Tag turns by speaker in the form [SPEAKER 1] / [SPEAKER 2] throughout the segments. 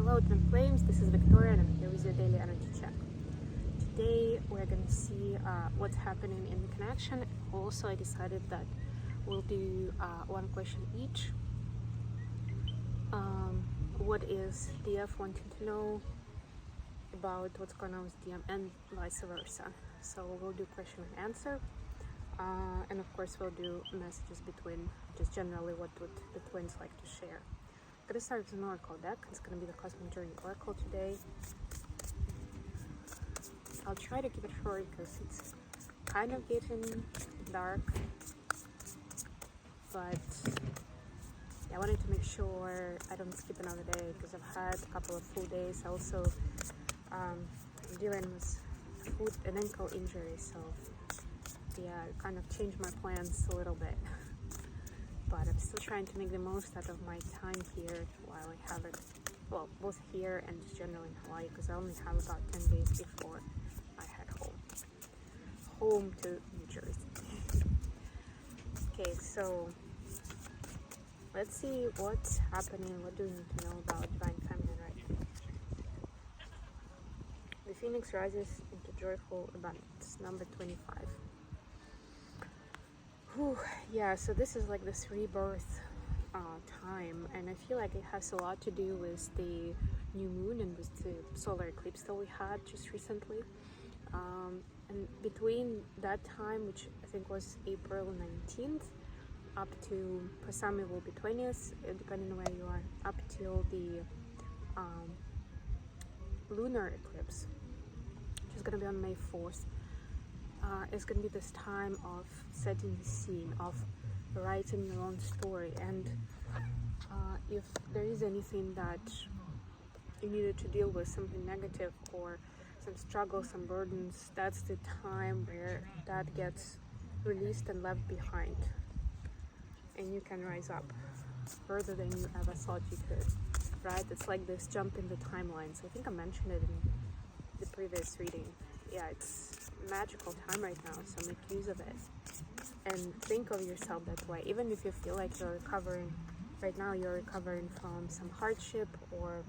[SPEAKER 1] Hello Twin Flames, this is Victoria and I'm here with your daily energy check. Today we're going to see what's happening in the connection. Also, I decided that we'll do one question each. What is DF wanting to know about what's going on with DM and vice versa. So we'll do question and answer. And of course we'll do messages between, just generally what would the twins like to share. I'm going to start with an oracle deck. It's going to be the Cosmic Journey Oracle today. I'll try to keep it short because it's kind of getting dark, but yeah, I wanted to make sure I don't skip another day because I've had a couple of full days. Also I'm dealing with foot and ankle injury, so yeah, I kind of changed my plans a little bit. But I'm still trying to make the most out of my time here while I have it, well, both here and just generally in Hawaii, because I only have about 10 days before I head home to New Jersey. Okay, so let's see what's happening. What do we need to know about Divine Feminine right now? The Phoenix rises into joyful abundance, number 25. Yeah, so this is like this rebirth time, and I feel like it has a lot to do with the new moon and with the solar eclipse that we had just recently. And between that time, which I think was April 19th, up to, for some it will be 20th, depending on where you are, up till the lunar eclipse, which is going to be on May 4th. It's going to be this time of setting the scene, of writing your own story, and if there is anything that you needed to deal with, something negative or some struggle, some burdens, that's the time where that gets released and left behind, and you can rise up further than you ever thought you could, right? It's like this jump in the timeline. So I think I mentioned it in the previous reading. Yeah, it's magical time right now, so make use of it and think of yourself that way. Even if you feel like you're recovering right now, you're recovering from some hardship, or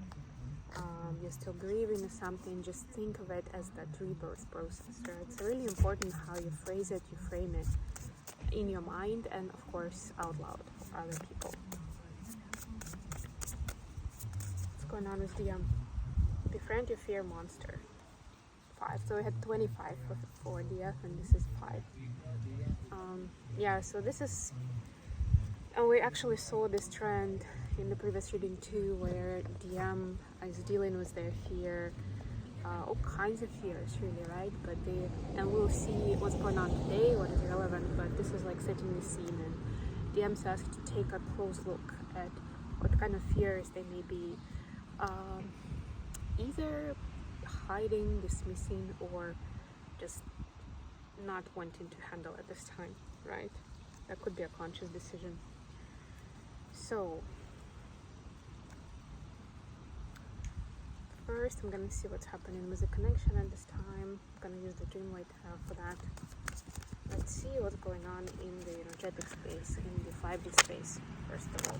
[SPEAKER 1] you're still grieving or something, just think of it as that rebirth process, right? It's really important how you phrase it, you frame it in your mind, and of course out loud for other people. What's going on with the befriend your fear monster? 5. So we had 25 for DF, and this is 5. Yeah, so this is, and we actually saw this trend in the previous reading too, where DM is dealing with their fear, all kinds of fears really, right? But and we'll see what's going on today, what is relevant, but this is like setting the scene, and DM's asked to take a close look at what kind of fears they may be either hiding, dismissing, or just not wanting to handle at this time, right? That could be a conscious decision. So first I'm gonna see what's happening with the connection at this time. I'm gonna use the Dreamlight Tarot for that. Let's see what's going on in the energetic space, in the 5D space, first of all.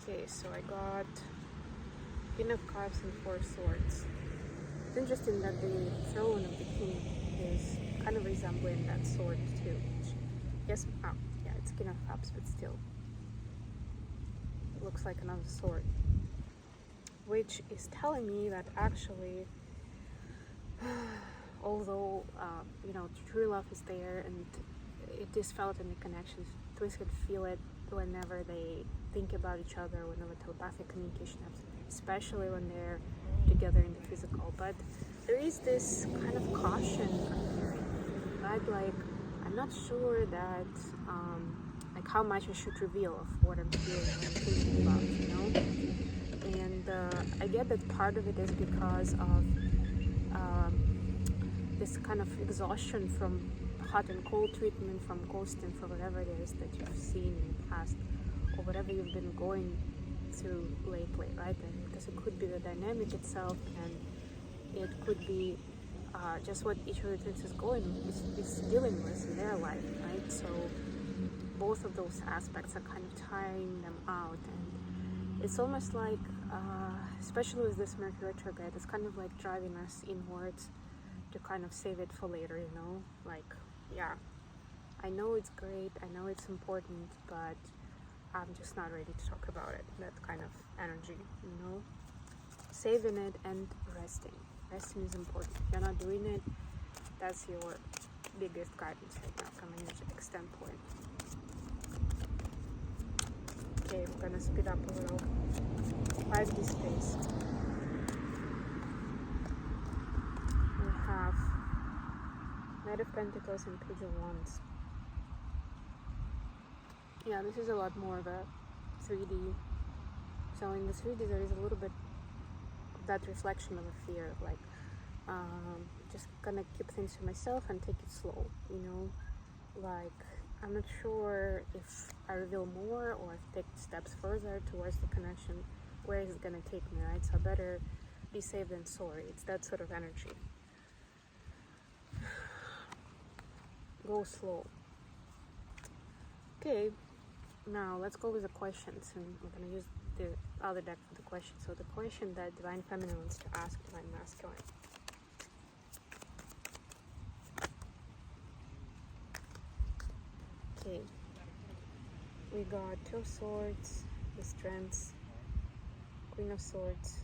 [SPEAKER 1] Okay, so I got King of Cups and 4 Swords. It's interesting that the throne of the king is kind of resembling that sword too. Yes, yeah, it's King of Cups, but still it looks like another sword, which is telling me that actually, although true love is there and it is felt in the connections, twins can feel it whenever they think about each other, whenever telepathic communication happens, especially when they're together in the physical. But there is this kind of caution I'm hearing, right? Like, I'm not sure that like how much I should reveal of what I'm feeling, what I'm thinking about, and I get that part of it is because of this kind of exhaustion from hot and cold treatment, from ghosting, from whatever it is that you've seen in the past, or whatever you've been going through lately, right? And because it could be the dynamic itself, and it could be just what each of the twins is dealing with in their life, right? So both of those aspects are kind of tiring them out, and it's almost like especially with this Mercury retrograde, it's kind of like driving us inwards to kind of save it for later, you know? Like, yeah, I know it's great, I know it's important, but I'm just not ready to talk about it. That kind of energy, you know? Saving it and resting. Resting is important. If you're not doing it, that's your biggest guidance right now from an energetic standpoint. Okay, we're gonna speed up a little. 5D space. We have Knight of Pentacles and Page of Wands. Yeah, this is a lot more of a 3D. So in the 3D there is a little bit of that reflection of a fear, like just gonna keep things to myself and take it slow, you know? Like, I'm not sure if I reveal more or take steps further towards the connection, where is it gonna take me, right? So better be safe than sorry. It's that sort of energy. Go slow. Okay, now let's go with the questions, and we're gonna use the other deck for the question. So the question that Divine Feminine wants to ask Divine Masculine. Okay, we got Two of Swords, the Strengths, Queen of Swords,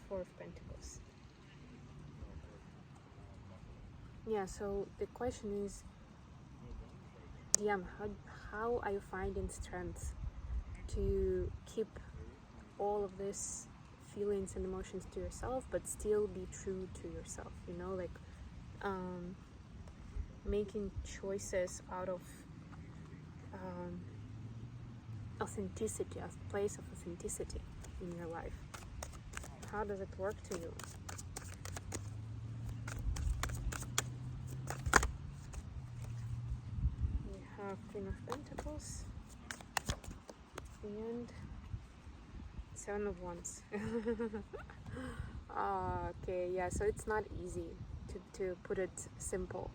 [SPEAKER 1] Four of Pentacles. Yeah, so the question is, DM, how are you finding strength to keep all of these feelings and emotions to yourself, but still be true to yourself, you know, like making choices out of authenticity, a place of authenticity in your life. How does it work to you? We have Queen of Pentacles and Seven of Wands. Okay, yeah, so it's not easy to put it simple.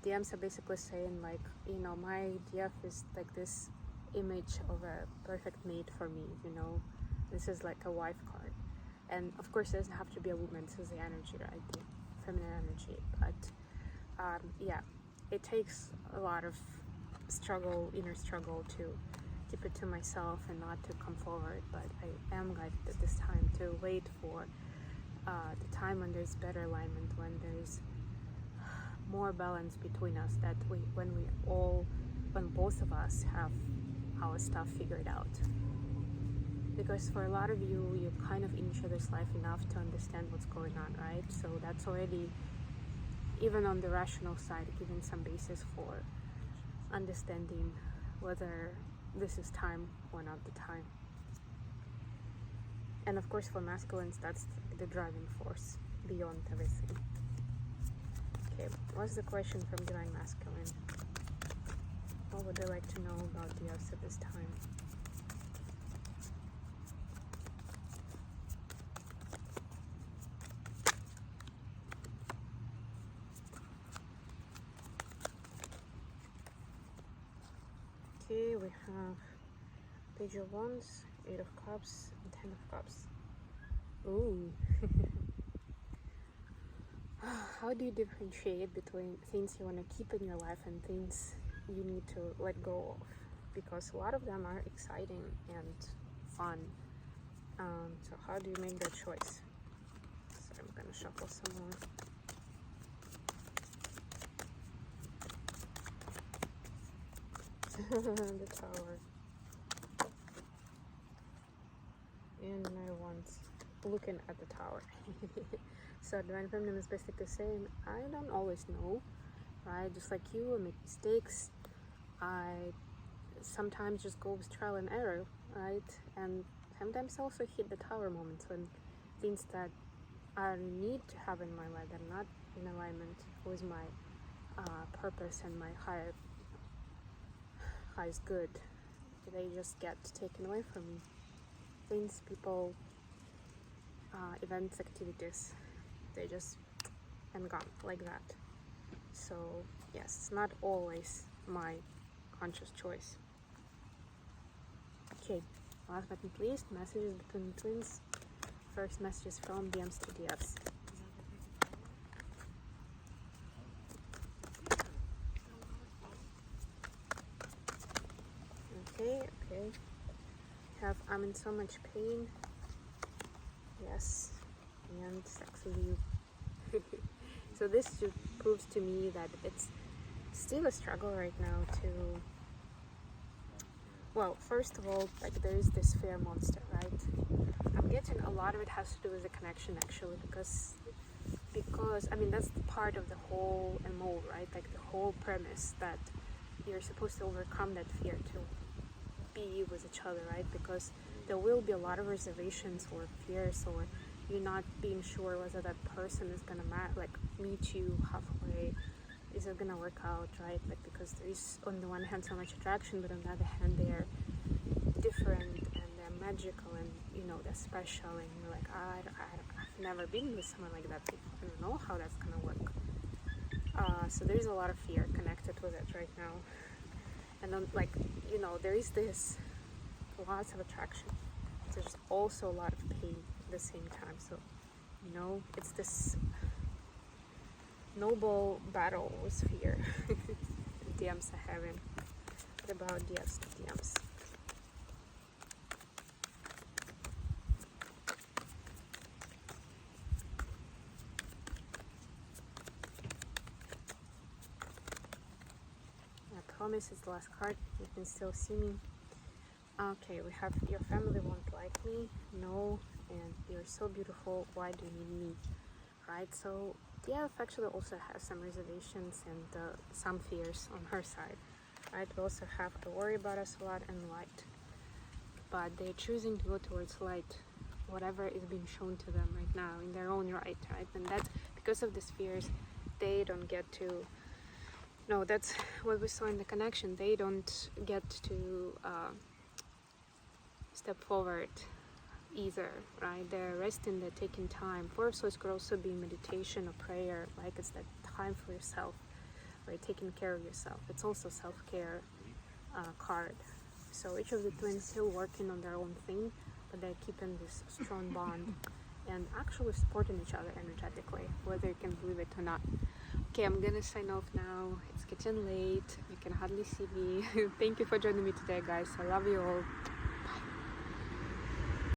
[SPEAKER 1] DMs are basically saying, like, you know, my DF is like this image of a perfect mate for me, you know. This is like a wife card. And of course it doesn't have to be a woman, this is the energy, right? The feminine energy. But yeah, it takes a lot of struggle, inner struggle, to keep it to myself and not to come forward. But I am guided at this time to wait for the time when there's better alignment, when there's more balance between us, that when both of us have our stuff figured out. Because for a lot of you, you're kind of in each other's life enough to understand what's going on, right? So that's already, even on the rational side, giving some basis for understanding whether this is time or not the time. And of course for masculines, that's the driving force beyond everything. Okay, what's the question from Divine Masculine? What would they like to know about the us at this time? Okay, we have Page of Wands, Eight of Cups, and Ten of Cups. Ooh. How do you differentiate between things you want to keep in your life and things you need to let go of? Because a lot of them are exciting and fun. So how do you make that choice? So I'm gonna shuffle some more. The Tower. And Knight of Wands, looking at the Tower. So Divine Feminine is basically saying, I don't always know, right? Just like you, I make mistakes. I sometimes just go with trial and error, right? And sometimes I also hit the Tower moments when things that I need to have in my life that are not in alignment with my purpose and my highest good, they just get taken away from me. Things, people, events, activities, they just and gone like that. So yes, it's not always my conscious choice. Okay, last but not least, messages between the twins. First messages from DMs to DFs. Okay. Have I'm in so much pain. Yes. And sex with you. So this just proves to me that it's still a struggle right now to, well, first of all, like there is this fear monster, right? I'm getting a lot of it has to do with the connection actually, because I mean that's the part of the whole MO, right? Like the whole premise that you're supposed to overcome that fear to be with each other, right? Because there will be a lot of reservations or fears, or you're not being sure whether that person is gonna meet you halfway. Is it gonna work out, right? Like because there is on the one hand so much attraction, but on the other hand they're different and they're magical and they're special, and you're like, I've never been with someone like that before. I don't know how that's gonna work. So there's a lot of fear connected with it right now, and then there is this lots of attraction. There's also a lot of pain at the same time. So it's this noble battle with fear. DMs are having. What about DFs to DMs? I promise it's the last card. You can still see me. Okay, we have your family won't like me. No, and you're so beautiful. Why do you need me? Right? So DF actually also has some reservations and some fears on her side. Right? We also have to worry about us a lot and light. But they're choosing to go towards light, whatever is being shown to them right now in their own right? And that's because of these fears, they don't get to. No, that's what we saw in the connection. They don't get to step forward either, right? They're resting, they're taking time. So it could also be meditation or prayer, like it's that time for yourself, right? Taking care of yourself. It's also self-care card. So each of the twins still working on their own thing, but they're keeping this strong bond and actually supporting each other energetically, whether you can believe it or not. Okay, I'm gonna sign off now. It's getting late. You can hardly see me. Thank you for joining me today, guys. I love you all.